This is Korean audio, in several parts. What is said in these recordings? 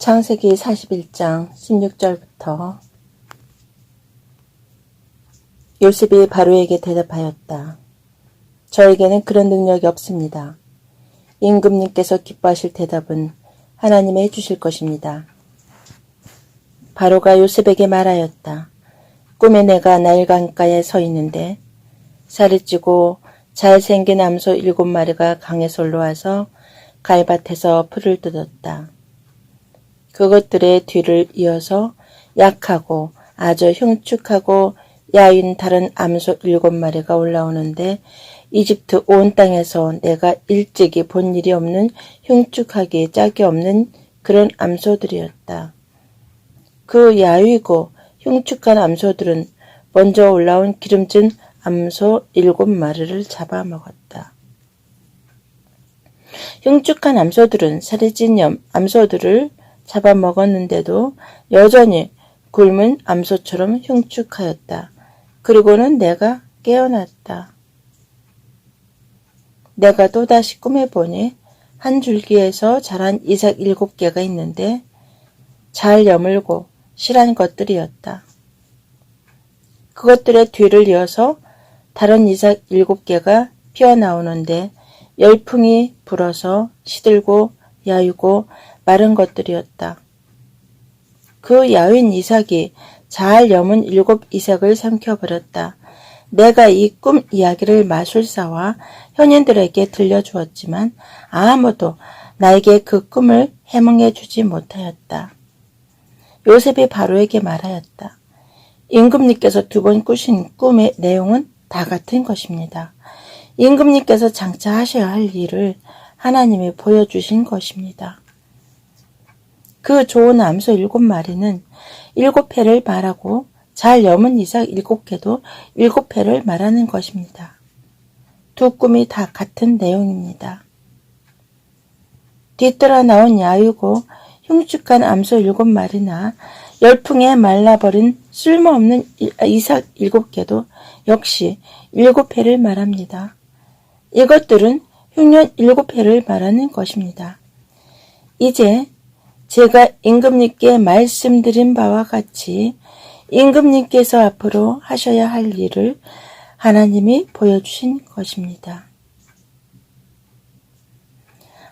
창세기 41장 16절부터 요셉이 바로에게 대답하였다. 저에게는 그런 능력이 없습니다. 임금님께서 기뻐하실 대답은 하나님이 해주실 것입니다. 바로가 요셉에게 말하였다. 꿈에 내가 나일 강가에 서 있는데 살이 찌고 잘생긴 암소 7마리가 강에서 올라와서 갈밭에서 풀을 뜯었다. 그것들의 뒤를 이어서 약하고 아주 흉측하고 야윈 다른 암소 7마리가 올라오는데 이집트 온 땅에서 내가 일찍이 본 일이 없는 흉측하기 짝이 없는 그런 암소들이었다. 그 야위고 흉측한 암소들은 먼저 올라온 기름진 암소 7마리를 잡아먹었다. 흉측한 암소들은 살이 찐 암소들을 잡아먹었는데도 여전히 굶은 암소처럼 흉측하였다. 그리고는 내가 깨어났다. 내가 또다시 꿈에 보니 한 줄기에서 자란 이삭 7개가 있는데 잘 여물고 실한 것들이었다. 그것들의 뒤를 이어서 다른 이삭 7개가 피어나오는데 열풍이 불어서 시들고 야유고 마른 것들이었다. 그 야윈 이삭이 잘 여문 7 이삭을 삼켜버렸다. 내가 이 꿈 이야기를 마술사와 현인들에게 들려주었지만 아무도 나에게 그 꿈을 해몽해 주지 못하였다. 요셉이 바로에게 말하였다. 임금님께서 2번 꾸신 꿈의 내용은 다 같은 것입니다. 임금님께서 장차 하셔야 할 일을 하나님이 보여주신 것입니다. 그 좋은 암소 7마리는 7회를 말하고 잘 여문 이삭 7개도 7회를 말하는 것입니다. 두 꿈이 다 같은 내용입니다. 뒤따라 나온 야유고 흉측한 암소 7마리나 열풍에 말라버린 쓸모없는 이삭 7개도 역시 7회를 말합니다. 이것들은 흉년 7회를 말하는 것입니다. 이제 제가 임금님께 말씀드린 바와 같이 임금님께서 앞으로 하셔야 할 일을 하나님이 보여주신 것입니다.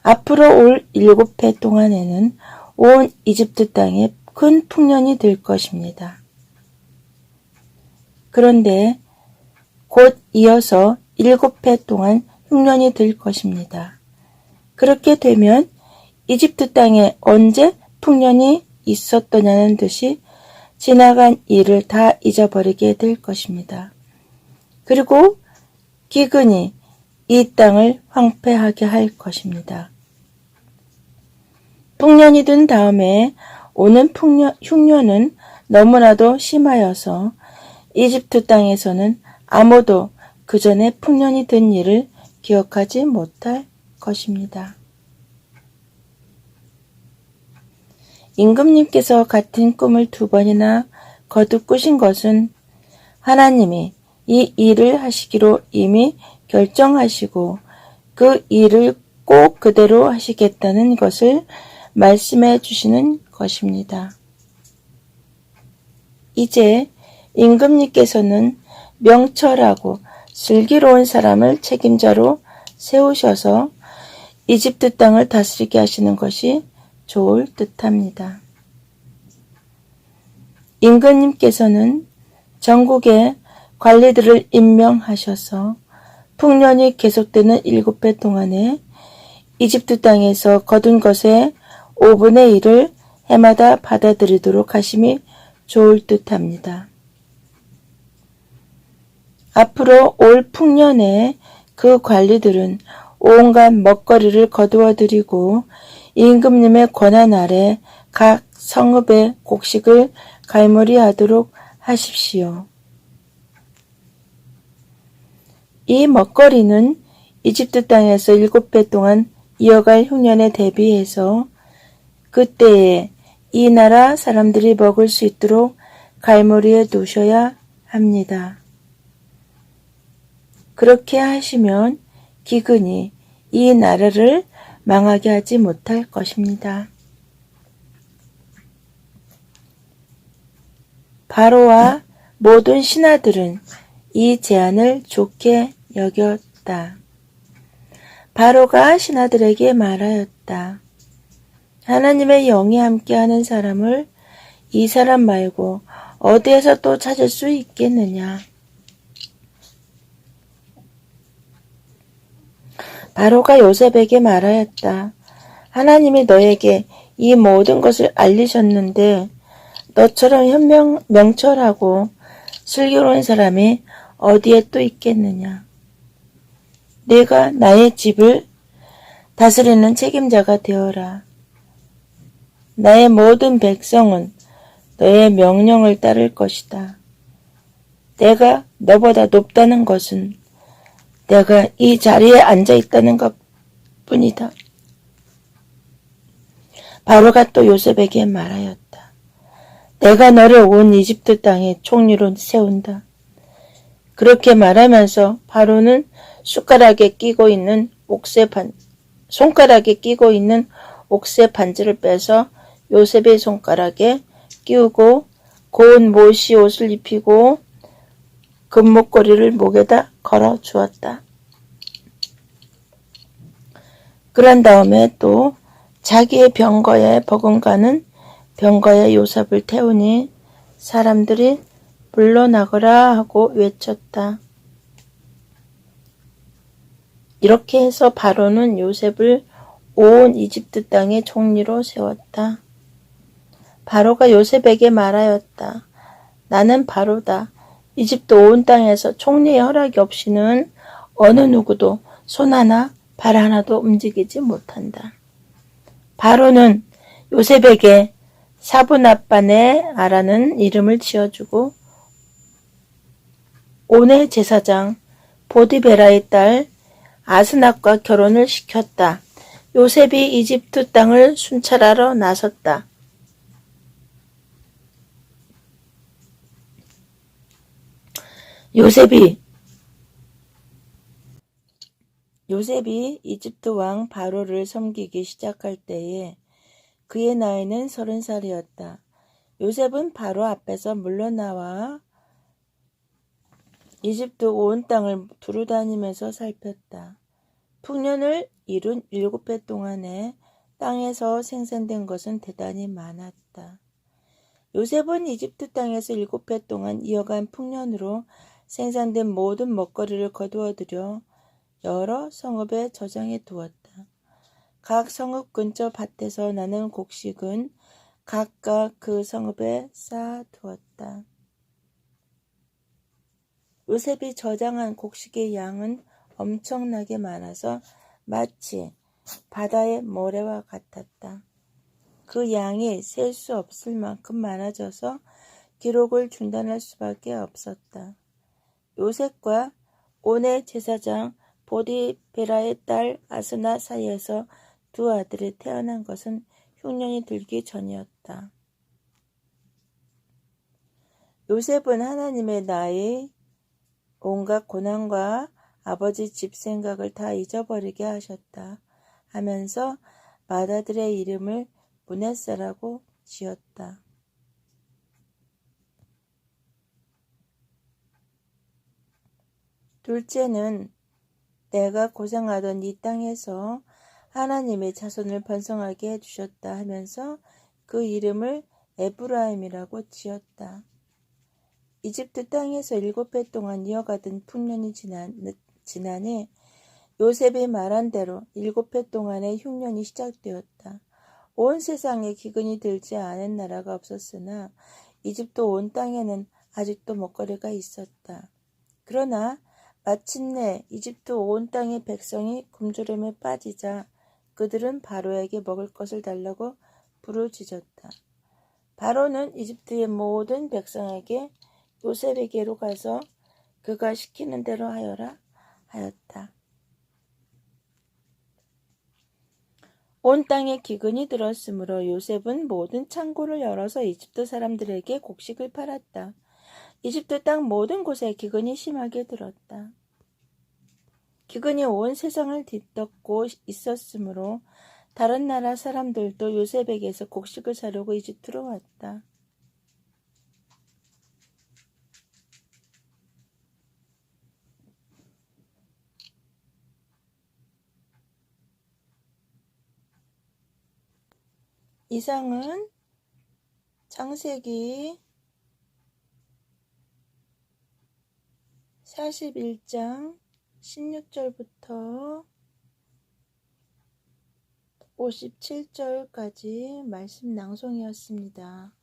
앞으로 올 7회 동안에는 온 이집트 땅에 큰 풍년이 될 것입니다. 그런데 곧 이어서 7회 동안 흉년이 될 것입니다. 그렇게 되면 이집트 땅에 언제 풍년이 있었더냐는 듯이 지나간 일을 다 잊어버리게 될 것입니다. 그리고 기근이 이 땅을 황폐하게 할 것입니다. 풍년이 든 다음에 오는 흉년은 너무나도 심하여서 이집트 땅에서는 아무도 그 전에 풍년이 든 일을 기억하지 못할 것입니다. 임금님께서 같은 꿈을 2번이나 거듭 꾸신 것은 하나님이 이 일을 하시기로 이미 결정하시고 그 일을 꼭 그대로 하시겠다는 것을 말씀해 주시는 것입니다. 이제 임금님께서는 명철하고 슬기로운 사람을 책임자로 세우셔서 이집트 땅을 다스리게 하시는 것이 좋을 듯합니다. 임금님께서는 전국에 관리들을 임명하셔서 풍년이 계속되는 7회 동안에 이집트 땅에서 거둔 것의 5분의 1을 해마다 받아들이도록 하심이 좋을 듯합니다. 앞으로 올 풍년에 그 관리들은 온갖 먹거리를 거두어 드리고 임금님의 권한 아래 각 성읍의 곡식을 갈무리하도록 하십시오. 이 먹거리는 이집트 땅에서 7회 동안 이어갈 흉년에 대비해서 그때에 이 나라 사람들이 먹을 수 있도록 갈무리해 두셔야 합니다. 그렇게 하시면 기근이 이 나라를 망하게 하지 못할 것입니다. 바로와 모든 신하들은 이 제안을 좋게 여겼다. 바로가 신하들에게 말하였다. 하나님의 영이 함께하는 사람을 이 사람 말고 어디에서 또 찾을 수 있겠느냐. 바로가 요셉에게 말하였다. 하나님이 너에게 이 모든 것을 알리셨는데 너처럼 명철하고 슬기로운 사람이 어디에 또 있겠느냐. 네가 나의 집을 다스리는 책임자가 되어라. 나의 모든 백성은 너의 명령을 따를 것이다. 내가 너보다 높다는 것은 내가 이 자리에 앉아 있다는 것 뿐이다. 바로가 또 요셉에게 말하였다. 내가 너를 온 이집트 땅의 총리로 세운다. 그렇게 말하면서 바로는 손가락에 끼고 있는 옥새 반지를 빼서 요셉의 손가락에 끼우고 고운 모시 옷을 입히고 금목걸이를 목에다 걸어 주었다. 그런 다음에 또 자기의 병거에 버금가는 병거에 요셉을 태우니 사람들이 물러나거라 하고 외쳤다. 이렇게 해서 바로는 요셉을 온 이집트 땅의 총리로 세웠다. 바로가 요셉에게 말하였다. 나는 바로다. 이집트 온 땅에서 총리의 허락이 없이는 어느 누구도 손 하나 발 하나도 움직이지 못한다. 바로는 요셉에게 사브낫바네 아라는 이름을 지어주고 온의 제사장 보디베라의 딸 아스낫과 결혼을 시켰다. 요셉이 이집트 땅을 순찰하러 나섰다. 요셉이 이집트 왕 바로를 섬기기 시작할 때에 그의 나이는 30살이었다. 요셉은 바로 앞에서 물러나와 이집트 온 땅을 두루다니면서 살폈다. 풍년을 이룬 7해 동안에 땅에서 생산된 것은 대단히 많았다. 요셉은 이집트 땅에서 7해 동안 이어간 풍년으로 생산된 모든 먹거리를 거두어들여 여러 성읍에 저장해 두었다. 각 성읍 근처 밭에서 나는 곡식은 각각 그 성읍에 쌓아 두었다. 요셉이 저장한 곡식의 양은 엄청나게 많아서 마치 바다의 모래와 같았다. 그 양이 셀 수 없을 만큼 많아져서 기록을 중단할 수밖에 없었다. 요셉과 온의 제사장 보디베라의 딸 아스나 사이에서 두 아들이 태어난 것은 흉년이 들기 전이었다. 요셉은 하나님의 나의 온갖 고난과 아버지 집 생각을 다 잊어버리게 하셨다 하면서 맏아들의 이름을 므낫세라고 지었다. 둘째는 내가 고생하던 이 땅에서 하나님의 자손을 번성하게 해주셨다 하면서 그 이름을 에브라임이라고 지었다. 이집트 땅에서 7해 동안 이어가던 풍년이 지나니 요셉이 말한 대로 7해 동안의 흉년이 시작되었다. 온 세상에 기근이 들지 않은 나라가 없었으나 이집트 온 땅에는 아직도 먹거리가 있었다. 그러나 마침내 이집트 온 땅의 백성이 굶주림에 빠지자 그들은 바로에게 먹을 것을 달라고 부르짖었다. 바로는 이집트의 모든 백성에게 요셉에게로 가서 그가 시키는 대로 하여라 하였다. 온 땅에 기근이 들었으므로 요셉은 모든 창고를 열어서 이집트 사람들에게 곡식을 팔았다. 이집트 땅 모든 곳에 기근이 심하게 들었다. 기근이 온 세상을 뒤덮고 있었으므로 다른 나라 사람들도 요셉에게서 곡식을 사려고 이집트로 왔다. 이상은 창세기 41장 16절부터 57절까지 말씀 낭송이었습니다.